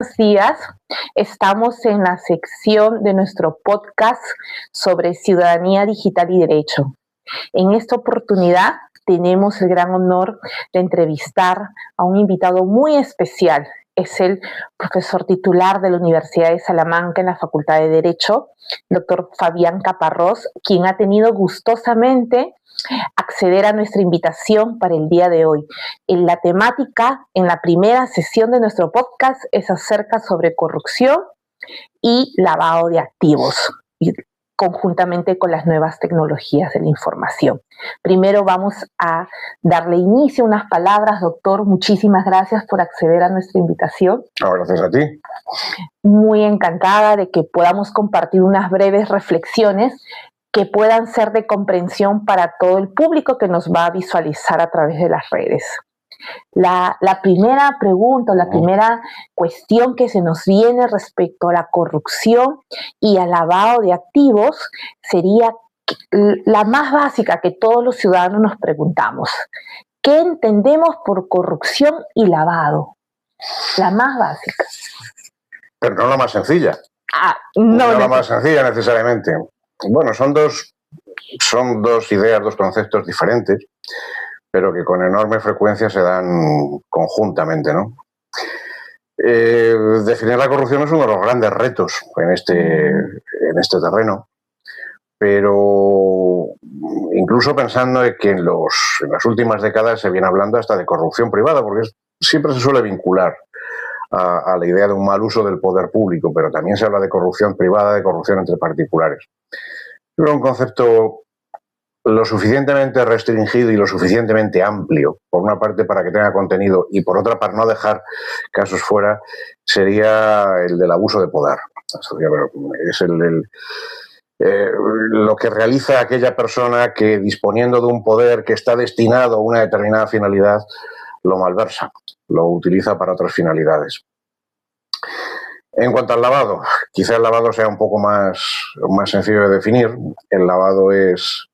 Buenos días, estamos en la sección de nuestro podcast sobre ciudadanía digital y derecho. En esta oportunidad tenemos el gran honor de entrevistar a un invitado muy especial. Es el profesor titular de la Universidad de Salamanca en la Facultad de Derecho, doctor Fabián Caparrós, quien ha tenido gustosamente acceder a nuestra invitación para el día de hoy. La temática en la primera sesión de nuestro podcast es acerca sobre corrupción y lavado de activos, y conjuntamente con las nuevas tecnologías de la información. Primero vamos a darle inicio a unas palabras, doctor. Muchísimas gracias por acceder a nuestra invitación. Gracias a ti. Muy encantada de que podamos compartir unas breves reflexiones que puedan ser de comprensión para todo el público que nos va a visualizar a través de las redes. La primera pregunta, la primera cuestión que se nos viene respecto a la corrupción y al lavado de activos sería la más básica que todos los ciudadanos nos preguntamos. ¿Qué entendemos por corrupción y lavado? La más básica. Pero no la más sencilla. No la más sencilla necesariamente. Bueno, son dos ideas, dos conceptos diferentes, pero que con enorme frecuencia se dan conjuntamente, ¿no? Definir la corrupción es uno de los grandes retos en este terreno, pero incluso pensando en que en las últimas décadas se viene hablando hasta de corrupción privada, porque siempre se suele vincular a la idea de un mal uso del poder público, pero también se habla de corrupción privada, de corrupción entre particulares. Es un concepto lo suficientemente restringido y lo suficientemente amplio, por una parte para que tenga contenido y por otra para no dejar casos fuera, sería el del abuso de poder. Es lo que realiza aquella persona que, disponiendo de un poder que está destinado a una determinada finalidad, lo malversa, lo utiliza para otras finalidades. En cuanto al lavado, quizá el lavado sea un poco más sencillo de definir. El lavado es,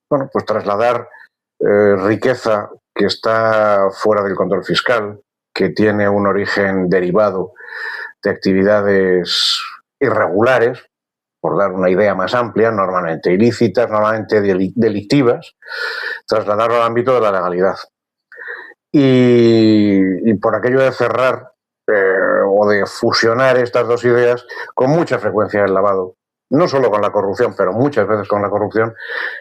pues trasladar riqueza que está fuera del control fiscal, que tiene un origen derivado de actividades irregulares, por dar una idea más amplia, normalmente ilícitas, normalmente delictivas, trasladarlo al ámbito de la legalidad. Y por aquello de cerrar o de fusionar estas dos ideas, con mucha frecuencia el lavado, no solo con la corrupción, pero muchas veces con la corrupción,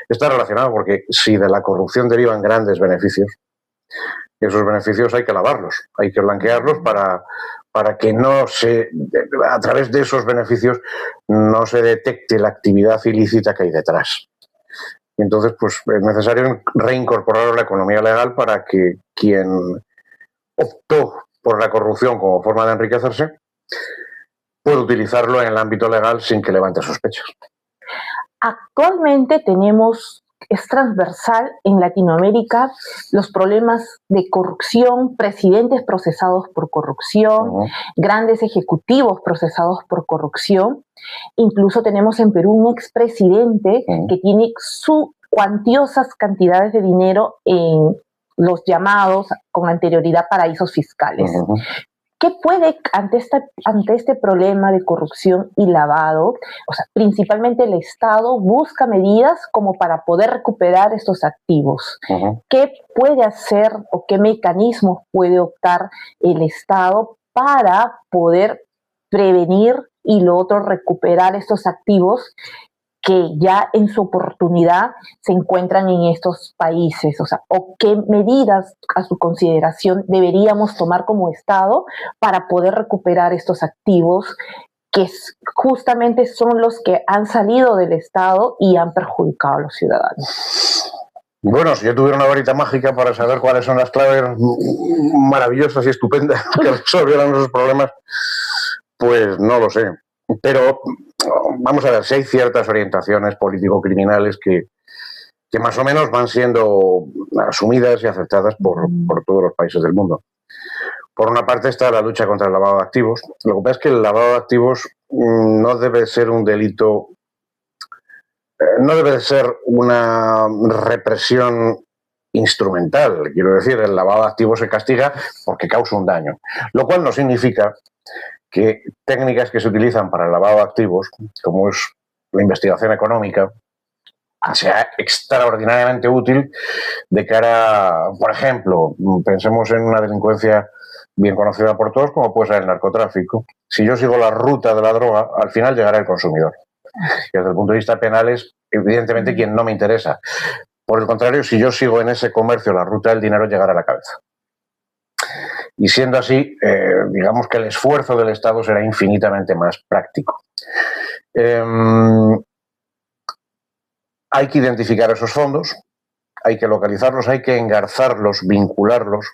está relacionado, porque si de la corrupción derivan grandes beneficios, esos beneficios hay que lavarlos, hay que blanquearlos para que a través de esos beneficios no se detecte la actividad ilícita que hay detrás. Y entonces, pues es necesario reincorporarlo a la economía legal para que quien optó por la corrupción como forma de enriquecerse pueda utilizarlo en el ámbito legal sin que levante sospechas. Actualmente es transversal en Latinoamérica los problemas de corrupción, presidentes procesados por corrupción, grandes ejecutivos procesados por corrupción. Incluso tenemos en Perú un expresidente que tiene cuantiosas cantidades de dinero en los llamados con anterioridad paraísos fiscales. ¿Qué puede, ante este problema de corrupción y lavado, principalmente el Estado busca medidas como para poder recuperar estos activos? ¿Qué puede hacer o qué mecanismos puede optar el Estado para poder prevenir y lo otro recuperar estos activos que ya en su oportunidad se encuentran en estos países? ¿O qué medidas a su consideración deberíamos tomar como Estado para poder recuperar estos activos que justamente son los que han salido del Estado y han perjudicado a los ciudadanos? Bueno, si yo tuviera una varita mágica para saber cuáles son las claves maravillosas y estupendas que resolvieran esos problemas, pues no lo sé. Pero vamos a ver, si hay ciertas orientaciones político-criminales que más o menos van siendo asumidas y aceptadas por todos los países del mundo. Por una parte está la lucha contra el lavado de activos. Lo que pasa es que el lavado de activos no debe ser un delito, no debe ser una represión instrumental. Quiero decir, el lavado de activos se castiga porque causa un daño. Lo cual no significa que técnicas que se utilizan para el lavado de activos, como es la investigación económica, sea extraordinariamente útil de cara, por ejemplo, pensemos en una delincuencia bien conocida por todos, como puede ser el narcotráfico. Si yo sigo la ruta de la droga, al final llegará el consumidor. Y desde el punto de vista penal es, evidentemente, quien no me interesa. Por el contrario, si yo sigo en ese comercio la ruta del dinero, llegará a la cabeza. Y siendo así, digamos que el esfuerzo del Estado será infinitamente más práctico. Hay que identificar esos fondos, hay que localizarlos, hay que engarzarlos, vincularlos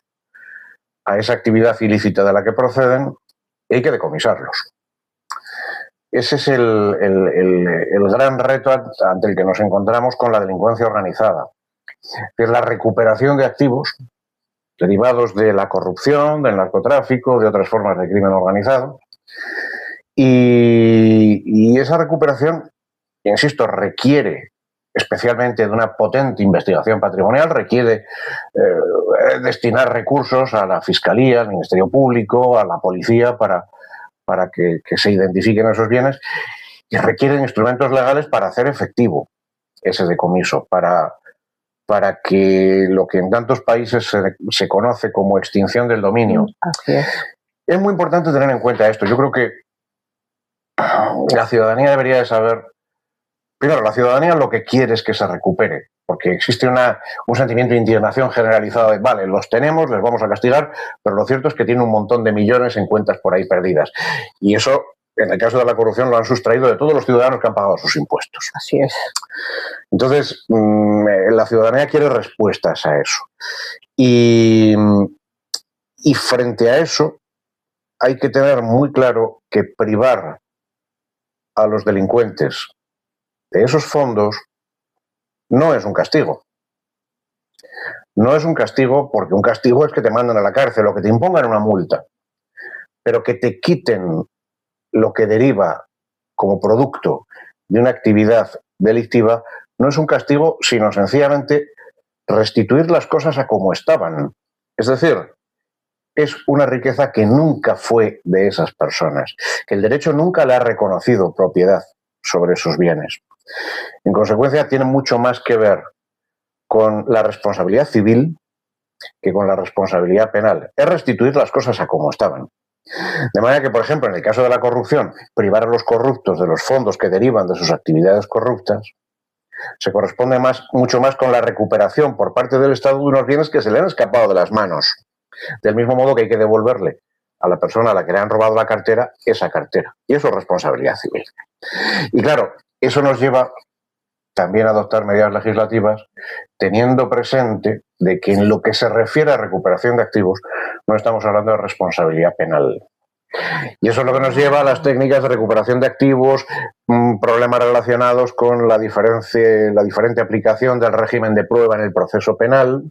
a esa actividad ilícita de la que proceden y hay que decomisarlos. Ese es el gran reto ante el que nos encontramos con la delincuencia organizada. Es la recuperación de activos derivados de la corrupción, del narcotráfico, de otras formas de crimen organizado. Y esa recuperación, insisto, requiere especialmente de una potente investigación patrimonial, requiere destinar recursos a la Fiscalía, al Ministerio Público, a la Policía para que se identifiquen esos bienes, y requieren instrumentos legales para hacer efectivo ese decomiso, para que lo que en tantos países se conoce como extinción del dominio. Así es. Es muy importante tener en cuenta esto. Yo creo que la ciudadanía debería de saber. Primero, la ciudadanía lo que quiere es que se recupere, porque existe un sentimiento de indignación generalizado de, vale, los tenemos, les vamos a castigar, pero lo cierto es que tiene un montón de millones en cuentas por ahí perdidas. Y eso, en el caso de la corrupción, lo han sustraído de todos los ciudadanos que han pagado sus impuestos. Así es. Entonces, la ciudadanía quiere respuestas a eso. Y frente a eso, hay que tener muy claro que privar a los delincuentes de esos fondos no es un castigo. No es un castigo porque un castigo es que te mandan a la cárcel o que te impongan una multa. Pero que te quiten lo que deriva como producto de una actividad delictiva no es un castigo, sino sencillamente restituir las cosas a como estaban. Es decir, es una riqueza que nunca fue de esas personas, que el derecho nunca le ha reconocido propiedad sobre esos bienes. En consecuencia, tiene mucho más que ver con la responsabilidad civil que con la responsabilidad penal. Es restituir las cosas a como estaban. De manera que, por ejemplo, en el caso de la corrupción, privar a los corruptos de los fondos que derivan de sus actividades corruptas se corresponde mucho más con la recuperación por parte del Estado de unos bienes que se le han escapado de las manos. Del mismo modo que hay que devolverle a la persona a la que le han robado la cartera esa cartera. Y eso es responsabilidad civil. Y claro, eso nos lleva también a adoptar medidas legislativas teniendo presente de que en lo que se refiere a recuperación de activos no estamos hablando de responsabilidad penal. Y eso es lo que nos lleva a las técnicas de recuperación de activos, problemas relacionados con la diferente aplicación del régimen de prueba en el proceso penal,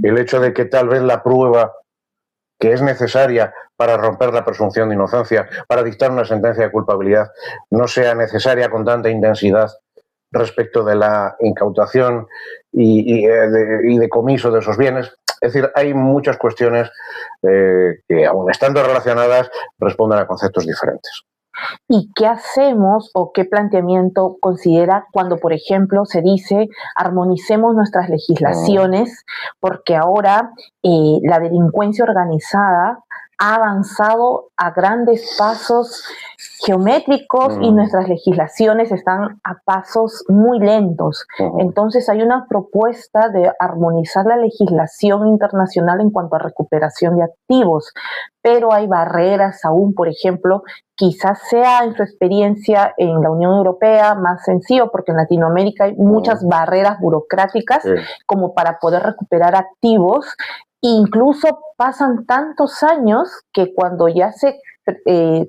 el hecho de que tal vez la prueba que es necesaria para romper la presunción de inocencia, para dictar una sentencia de culpabilidad, no sea necesaria con tanta intensidad respecto de la incautación y decomiso de esos bienes. Es decir, hay muchas cuestiones que, aun estando relacionadas, responden a conceptos diferentes. ¿Y qué hacemos o qué planteamiento considera cuando, por ejemplo, se dice armonicemos nuestras legislaciones porque ahora la delincuencia organizada ha avanzado a grandes pasos geométricos y nuestras legislaciones están a pasos muy lentos? Entonces hay una propuesta de armonizar la legislación internacional en cuanto a recuperación de activos, pero hay barreras aún, por ejemplo, quizás sea en su experiencia en la Unión Europea más sencillo, porque en Latinoamérica hay muchas barreras burocráticas como para poder recuperar activos. Incluso pasan tantos años que cuando ya se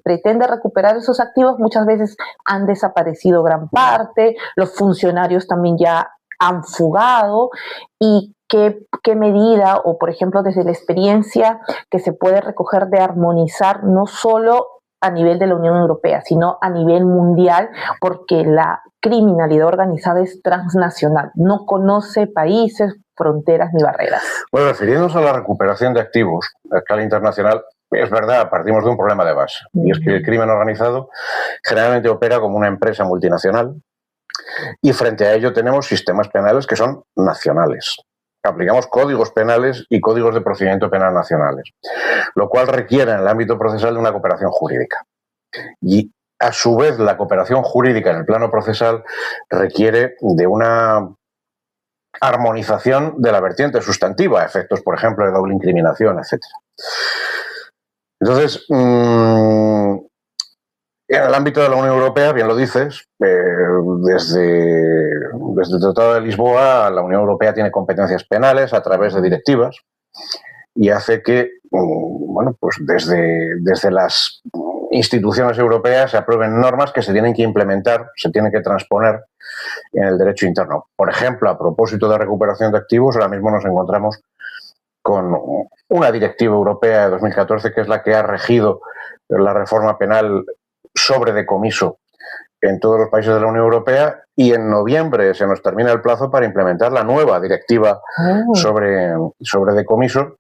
pretende recuperar esos activos, muchas veces han desaparecido gran parte, los funcionarios también ya han fugado. ¿Y qué medida, o por ejemplo desde la experiencia que se puede recoger de armonizar no solo a nivel de la Unión Europea, sino a nivel mundial, porque la criminalidad organizada es transnacional, no conoce países, fronteras ni barreras. Bueno, refiriéndonos a la recuperación de activos a escala internacional, es verdad, partimos de un problema de base, y es que el crimen organizado generalmente opera como una empresa multinacional y frente a ello tenemos sistemas penales que son nacionales. Aplicamos códigos penales y códigos de procedimiento penal nacionales, lo cual requiere en el ámbito procesal de una cooperación jurídica. Y a su vez la cooperación jurídica en el plano procesal requiere de una armonización de la vertiente sustantiva, efectos, por ejemplo, de doble incriminación, etc. Entonces, en el ámbito de la Unión Europea, bien lo dices, desde el Tratado de Lisboa, la Unión Europea tiene competencias penales a través de directivas y hace que, bueno, pues desde las instituciones europeas se aprueben normas que se tienen que implementar, se tienen que transponer en el derecho interno. Por ejemplo, a propósito de recuperación de activos, ahora mismo nos encontramos con una directiva europea de 2014 que es la que ha regido la reforma penal sobre decomiso en todos los países de la Unión Europea, y en noviembre se nos termina el plazo para implementar la nueva directiva sobre decomiso,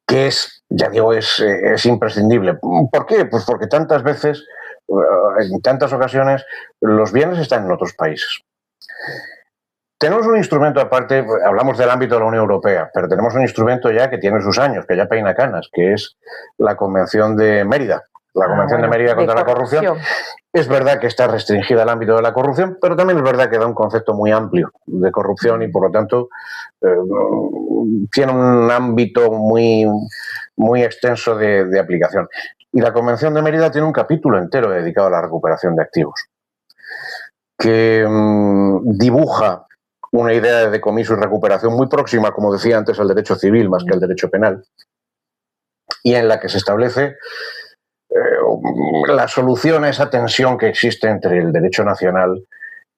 que es, ya digo, es imprescindible. ¿Por qué? Pues porque tantas veces, en tantas ocasiones, los bienes están en otros países. Tenemos un instrumento aparte, hablamos del ámbito de la Unión Europea, pero tenemos un instrumento ya que tiene sus años, que ya peina canas, que es la Convención de Mérida. La Convención de Mérida contra la corrupción. Es verdad que está restringida al ámbito de la corrupción, pero también es verdad que da un concepto muy amplio de corrupción y, por lo tanto, tiene un ámbito muy extenso de aplicación. Y la Convención de Mérida tiene un capítulo entero dedicado a la recuperación de activos, que dibuja una idea de decomiso y recuperación muy próxima, como decía antes, al derecho civil más que al derecho penal, y en la que se establece la solución a esa tensión que existe entre el derecho nacional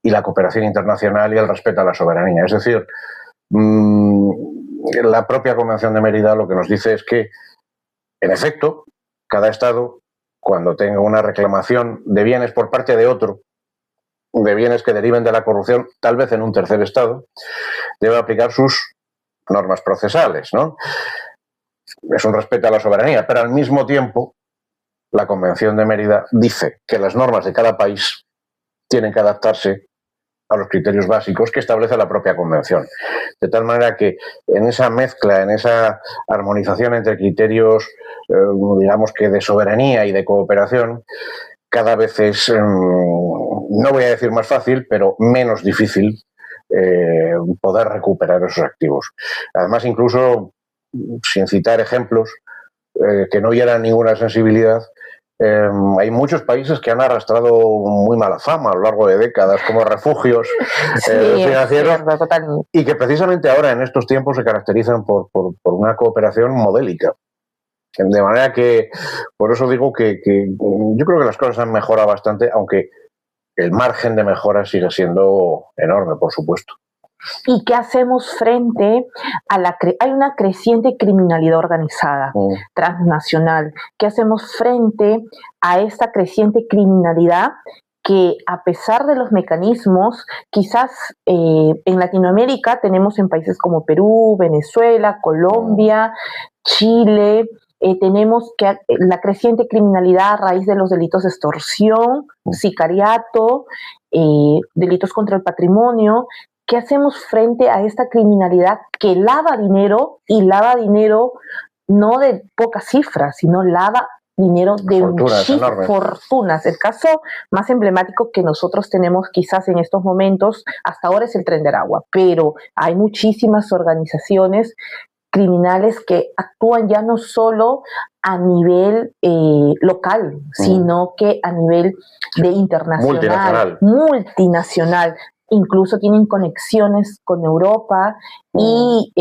y la cooperación internacional y el respeto a la soberanía. Es decir, la propia Convención de Mérida lo que nos dice es que, en efecto, cada Estado, cuando tenga una reclamación de bienes por parte de otro, de bienes que deriven de la corrupción, tal vez en un tercer Estado, debe aplicar sus normas procesales, ¿no? Es un respeto a la soberanía, pero al mismo tiempo la Convención de Mérida dice que las normas de cada país tienen que adaptarse a los criterios básicos que establece la propia Convención. De tal manera que en esa mezcla, en esa armonización entre criterios, digamos que de soberanía y de cooperación, cada vez es, no voy a decir más fácil, pero menos difícil poder recuperar esos activos. Además, incluso, sin citar ejemplos que no hieran ninguna sensibilidad, hay muchos países que han arrastrado muy mala fama a lo largo de décadas como refugios financieros, y que precisamente ahora en estos tiempos se caracterizan por una cooperación modélica. De manera que, por eso digo que yo creo que las cosas han mejorado bastante, aunque el margen de mejora sigue siendo enorme, por supuesto. ¿Y qué hacemos frente a hay una creciente criminalidad organizada transnacional? ¿Qué hacemos frente a esta creciente criminalidad que, a pesar de los mecanismos, quizás en Latinoamérica tenemos en países como Perú, Venezuela, Colombia, Chile, tenemos que la creciente criminalidad a raíz de los delitos de extorsión, sicariato, delitos contra el patrimonio? ¿Qué hacemos frente a esta criminalidad que lava dinero, y lava dinero no de pocas cifras, sino lava dinero de muchísimas fortunas? El caso más emblemático que nosotros tenemos quizás en estos momentos hasta ahora es el Tren de Aragua, pero hay muchísimas organizaciones criminales que actúan ya no solo a nivel local, sino que a nivel de internacional, multinacional. Incluso tienen conexiones con Europa, y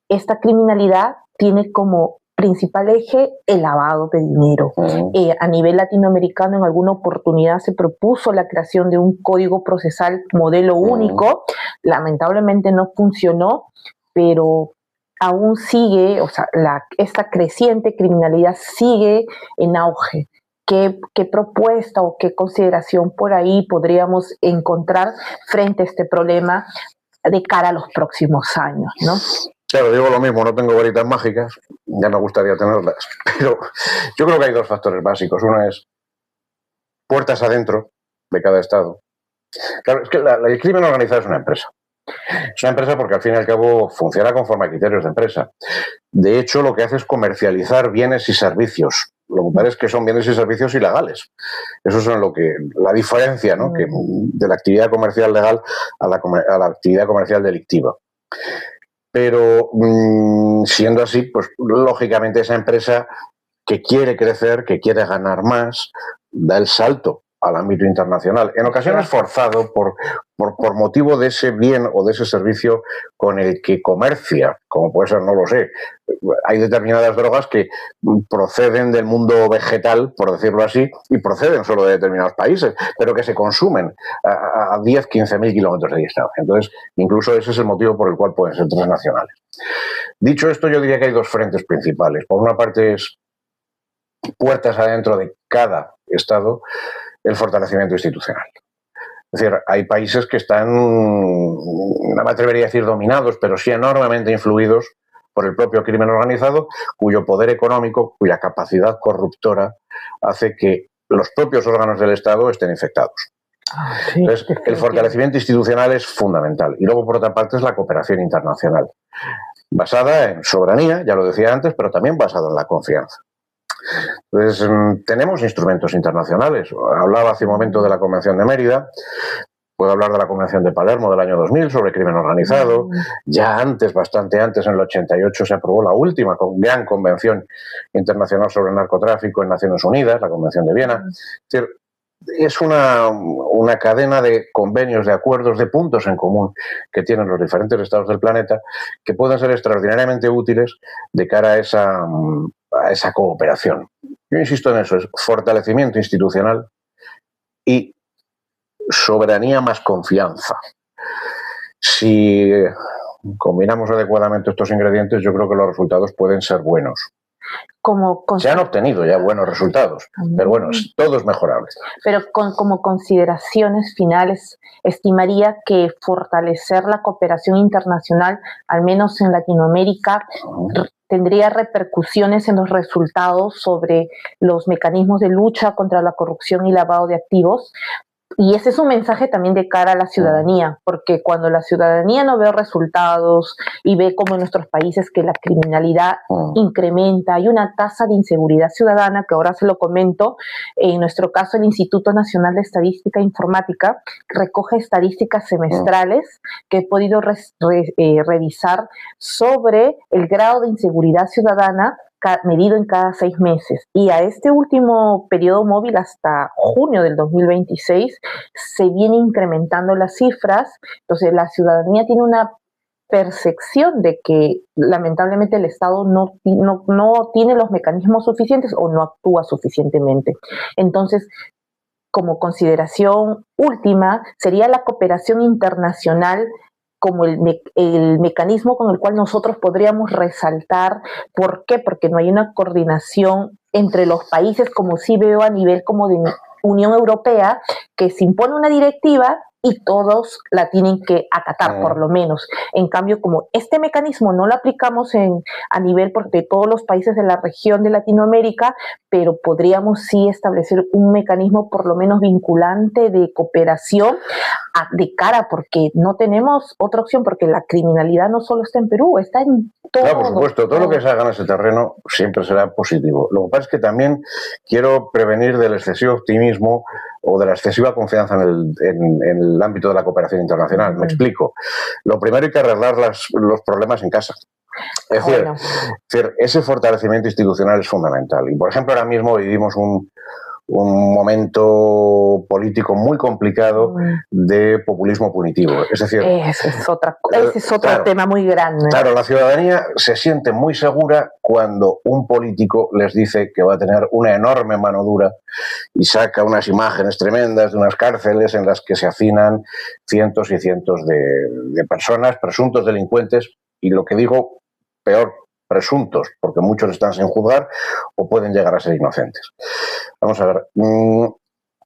esta criminalidad tiene como principal eje el lavado de dinero. A nivel latinoamericano, en alguna oportunidad se propuso la creación de un código procesal modelo único. Lamentablemente no funcionó, pero aún sigue, o sea, esta creciente criminalidad sigue en auge. ¿Qué propuesta o qué consideración por ahí podríamos encontrar frente a este problema de cara a los próximos años, ¿no? Claro, digo lo mismo, no tengo varitas mágicas, ya me gustaría tenerlas, pero yo creo que hay dos factores básicos. Uno es puertas adentro de cada Estado. Claro, es que el crimen organizado es una empresa. Es una empresa porque al fin y al cabo funciona conforme a criterios de empresa. De hecho, lo que hace es comercializar bienes y servicios. Lo que pasa es que son bienes y servicios ilegales. Eso es la diferencia, ¿no? Que, de la actividad comercial legal a la actividad comercial delictiva. Pero siendo así, pues lógicamente esa empresa que quiere crecer, que quiere ganar más, da el salto al ámbito internacional, en ocasiones forzado por motivo de ese bien o de ese servicio con el que comercia, como puede ser, no lo sé. Hay determinadas drogas que proceden del mundo vegetal, por decirlo así, y proceden solo de determinados países, pero que se consumen a 10, 15.000 kilómetros de distancia. Entonces, incluso ese es el motivo por el cual pueden ser transnacionales. Dicho esto, yo diría que hay dos frentes principales. Por una parte es puertas adentro de cada Estado, el fortalecimiento institucional. Es decir, hay países que están, no me atrevería a decir dominados, pero sí enormemente influidos por el propio crimen organizado, cuyo poder económico, cuya capacidad corruptora hace que los propios órganos del Estado estén infectados. Sí, entonces, el fortalecimiento institucional es fundamental. Y luego, por otra parte, es la cooperación internacional, basada en soberanía, ya lo decía antes, pero también basada en la confianza. Entonces, tenemos instrumentos internacionales. Hablaba hace un momento de la Convención de Mérida, puedo hablar de la Convención de Palermo del año 2000 sobre crimen organizado. Ya antes, bastante antes, en el 88, se aprobó la última gran convención internacional sobre el narcotráfico en Naciones Unidas, la Convención de Viena. Es decir, es una cadena de convenios, de acuerdos, de puntos en común que tienen los diferentes estados del planeta que pueden ser extraordinariamente útiles de cara a esa cooperación. Yo insisto en eso, es fortalecimiento institucional y soberanía más confianza. Si combinamos adecuadamente estos ingredientes, yo creo que los resultados pueden ser buenos. Se han obtenido ya buenos resultados, pero bueno, todo es mejorable. Pero como consideraciones finales, estimaría que fortalecer la cooperación internacional, al menos en Latinoamérica, tendría repercusiones en los resultados sobre los mecanismos de lucha contra la corrupción y lavado de activos. Y ese es un mensaje también de cara a la ciudadanía, porque cuando la ciudadanía no ve resultados y ve como en nuestros países que la criminalidad incrementa, hay una tasa de inseguridad ciudadana, que ahora se lo comento, en nuestro caso el Instituto Nacional de Estadística e Informática recoge estadísticas semestrales que he podido revisar sobre el grado de inseguridad ciudadana medido en cada 6 meses. Y a este último periodo móvil, hasta junio del 2026, se viene incrementando las cifras. Entonces, la ciudadanía tiene una percepción de que lamentablemente el Estado no tiene los mecanismos suficientes o no actúa suficientemente. Entonces, como consideración última, sería la cooperación internacional como el mecanismo con el cual nosotros podríamos resaltar. ¿Por qué? Porque no hay una coordinación entre los países, como sí veo a nivel como de Unión Europea, que se impone una directiva y todos la tienen que acatar, por lo menos. En cambio, como este mecanismo no lo aplicamos a nivel de todos los países de la región de Latinoamérica, pero podríamos sí establecer un mecanismo por lo menos vinculante de cooperación de cara, porque no tenemos otra opción, porque la criminalidad no solo está en Perú, está en todo. Claro, por supuesto, todo lo que se haga en ese terreno siempre será positivo. Lo que pasa es que también quiero prevenir del excesivo optimismo o de la excesiva confianza en el ámbito de la cooperación internacional. Me explico. Lo primero, hay que arreglar los problemas en casa. Es decir, ese fortalecimiento institucional es fundamental. Y, por ejemplo, ahora mismo vivimos un momento político muy complicado de populismo punitivo. Es decir, ese es otro tema muy grande. Claro, la ciudadanía se siente muy segura cuando un político les dice que va a tener una enorme mano dura y saca unas imágenes tremendas de unas cárceles en las que se hacinan cientos y cientos de personas, presuntos delincuentes, y lo que digo, peor, presuntos, porque muchos están sin juzgar o pueden llegar a ser inocentes. Vamos a ver,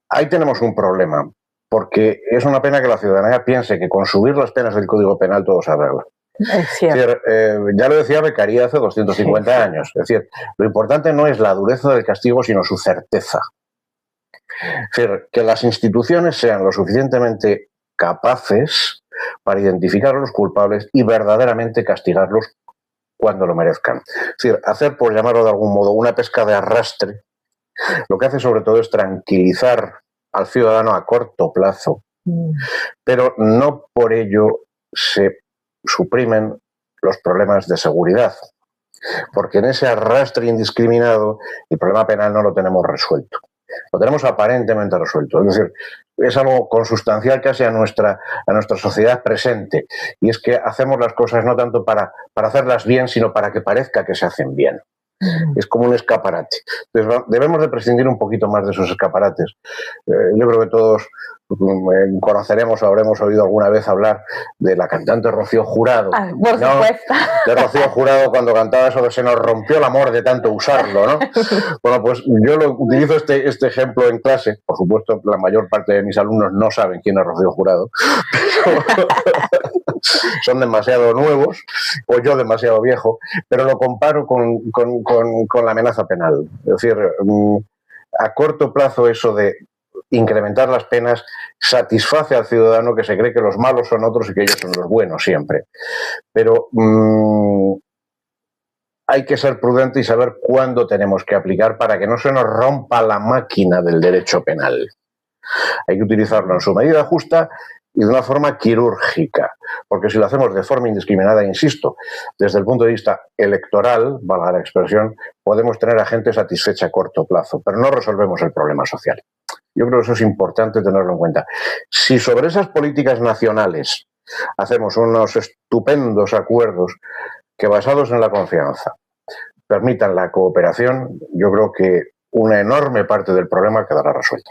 ahí tenemos un problema, porque es una pena que la ciudadanía piense que con subir las penas del Código Penal todo se arregla. Es cierto. Es decir, ya lo decía Beccaria hace 250 años. Es decir, lo importante no es la dureza del castigo, sino su certeza. Es decir, que las instituciones sean lo suficientemente capaces para identificar a los culpables y verdaderamente castigarlos cuando lo merezcan. Es decir, hacer, por llamarlo de algún modo, una pesca de arrastre, lo que hace sobre todo es tranquilizar al ciudadano a corto plazo, pero no por ello se suprimen los problemas de seguridad, porque en ese arrastre indiscriminado el problema penal no lo tenemos resuelto. Lo tenemos aparentemente resuelto, es decir, es algo consustancial casi a nuestra sociedad presente, y es que hacemos las cosas no tanto para hacerlas bien, sino para que parezca que se hacen bien. Es como un escaparate. Entonces, debemos de prescindir un poquito más de esos escaparates. Yo creo que todos conoceremos o habremos oído alguna vez hablar de la cantante Rocío Jurado. Por supuesto. De Rocío Jurado cuando cantaba eso de se nos rompió el amor de tanto usarlo, ¿no? Bueno, pues yo utilizo este ejemplo en clase. Por supuesto, la mayor parte de mis alumnos no saben quién es Rocío Jurado. Son demasiado nuevos o yo demasiado viejo, pero lo comparo con la amenaza penal. Es decir, a corto plazo eso de incrementar las penas satisface al ciudadano que se cree que los malos son otros y que ellos son los buenos siempre. Pero hay que ser prudente y saber cuándo tenemos que aplicar para que no se nos rompa la máquina del derecho penal. Hay que utilizarlo en su medida justa y de una forma quirúrgica, porque si lo hacemos de forma indiscriminada, insisto, desde el punto de vista electoral, valga la expresión, podemos tener a gente satisfecha a corto plazo, pero no resolvemos el problema social. Yo creo que eso es importante tenerlo en cuenta. Si sobre esas políticas nacionales hacemos unos estupendos acuerdos que, basados en la confianza, permitan la cooperación, yo creo que una enorme parte del problema quedará resuelta.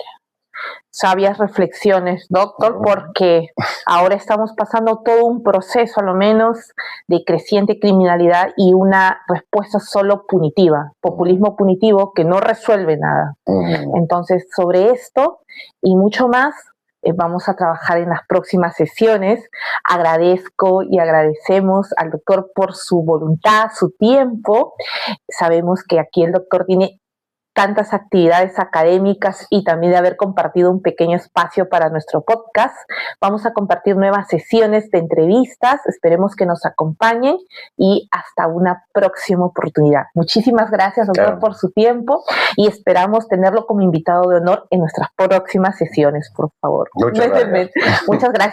Sabias reflexiones, doctor, porque ahora estamos pasando todo un proceso, a lo menos, de creciente criminalidad y una respuesta solo punitiva, populismo punitivo que no resuelve nada. Entonces, sobre esto y mucho más, vamos a trabajar en las próximas sesiones. Agradezco y agradecemos al doctor por su voluntad, su tiempo. Sabemos que aquí el doctor tiene tantas actividades académicas y también de haber compartido un pequeño espacio para nuestro podcast. Vamos a compartir nuevas sesiones de entrevistas, esperemos que nos acompañen y hasta una próxima oportunidad. Muchísimas gracias, doctor, por su tiempo y esperamos tenerlo como invitado de honor en nuestras próximas sesiones, por favor. Muchas gracias. Muchas gracias.